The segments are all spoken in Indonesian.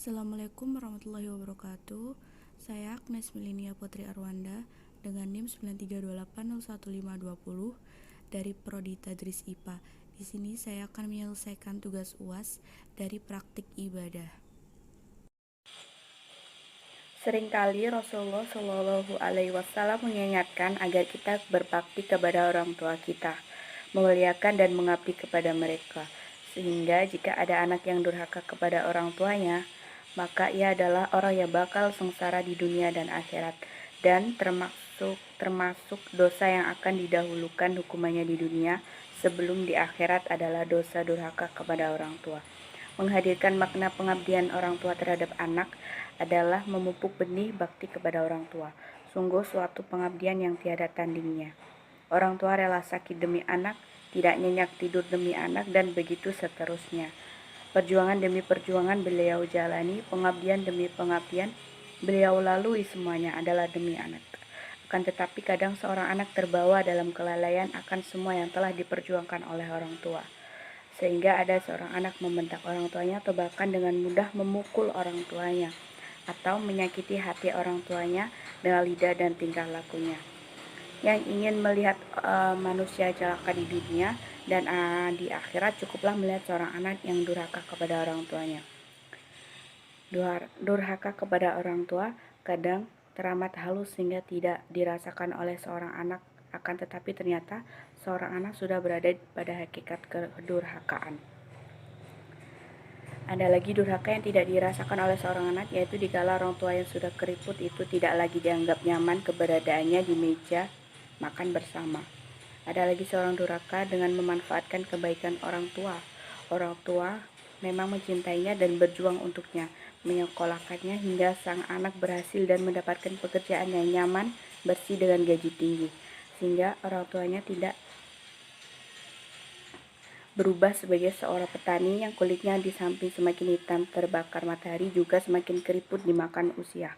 Assalamualaikum warahmatullahi wabarakatuh. Saya Agnes Milinia Putri Arwanda dengan NIM 932801520 dari Prodi Tadris IPA. Di sini saya akan menyelesaikan tugas UAS dari praktik ibadah. Seringkali Rasulullah Shallallahu Alaihi Wasallam mengingatkan agar kita berbakti kepada orang tua kita, memuliakan dan mengabdi kepada mereka. Sehingga jika ada anak yang durhaka kepada orang tuanya, maka ia adalah orang yang bakal sengsara di dunia dan akhirat, dan termasuk dosa yang akan didahulukan hukumannya di dunia sebelum di akhirat adalah dosa durhaka kepada orang tua. Menghadirkan makna pengabdian orang tua terhadap anak adalah memupuk benih bakti kepada orang tua. Sungguh suatu pengabdian yang tiada tandingnya. Orang tua rela sakit demi anak, tidak nyenyak tidur demi anak, dan begitu seterusnya. Perjuangan demi perjuangan beliau jalani, pengabdian demi pengabdian beliau lalui, semuanya adalah demi anak. Akan tetapi kadang seorang anak terbawa dalam kelalaian akan semua yang telah diperjuangkan oleh orang tua, sehingga ada seorang anak membentak orang tuanya atau bahkan dengan mudah memukul orang tuanya atau menyakiti hati orang tuanya dengan lidah dan tingkah lakunya. Yang ingin melihat manusia celaka di dunia dan di akhirat, cukuplah melihat seorang anak yang durhaka kepada orang tuanya. Durhaka kepada orang tua kadang teramat halus sehingga tidak dirasakan oleh seorang anak, akan tetapi ternyata seorang anak sudah berada pada hakikat kedurhakaan. Ada lagi durhaka yang tidak dirasakan oleh seorang anak, yaitu dikala orang tua yang sudah keriput itu tidak lagi dianggap nyaman keberadaannya di meja makan bersama. Ada lagi seorang durhaka dengan memanfaatkan kebaikan orang tua. Orang tua memang mencintainya dan berjuang untuknya, menyekolahkannya hingga sang anak berhasil dan mendapatkan pekerjaan yang nyaman, bersih dengan gaji tinggi, sehingga orang tuanya tidak berubah sebagai seorang petani yang kulitnya di samping semakin hitam terbakar matahari juga semakin keriput dimakan usia.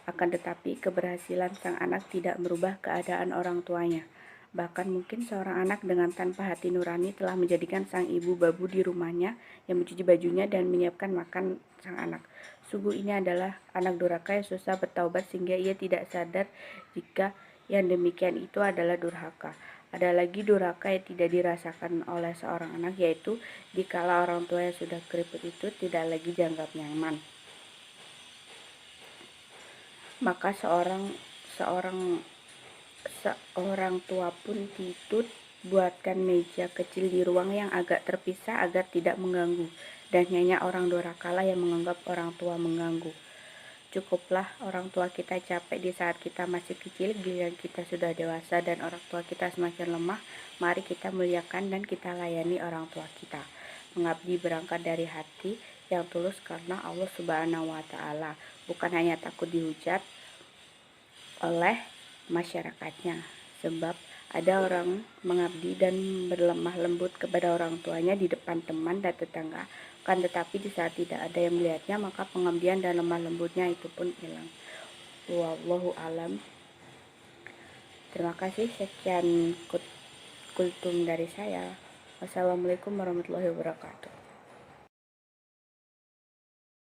Akan tetapi keberhasilan sang anak tidak merubah keadaan orang tuanya. Bahkan mungkin seorang anak dengan tanpa hati nurani telah menjadikan sang ibu babu di rumahnya yang mencuci bajunya dan menyiapkan makan sang anak. Sungguh ini adalah anak durhaka yang susah bertaubat sehingga ia tidak sadar jika yang demikian itu adalah durhaka. Ada lagi durhaka yang tidak dirasakan oleh seorang anak, yaitu dikala orang tua yang sudah keriput itu tidak lagi dianggap nyaman. Maka seorang tua pun titut buatkan meja kecil di ruang yang agak terpisah agar tidak mengganggu, dan hanya orang durhakalah yang menganggap orang tua mengganggu. Cukuplah orang tua kita capek di saat kita masih kecil, giliran kita sudah dewasa dan orang tua kita semakin lemah, mari kita muliakan dan kita layani orang tua kita. Mengabdi berangkat dari hati yang tulus karena Allah Subhanahu wa Ta'ala, bukan hanya takut dihujat oleh masyarakatnya. Sebab ada orang mengabdi dan berlemah lembut kepada orang tuanya di depan teman dan tetangga, kan tetapi di saat tidak ada yang melihatnya, maka pengabdian dan lemah lembutnya itu pun hilang. Wallahu alam. Terima kasih, sekian kultum dari saya. Wassalamualaikum warahmatullahi wabarakatuh.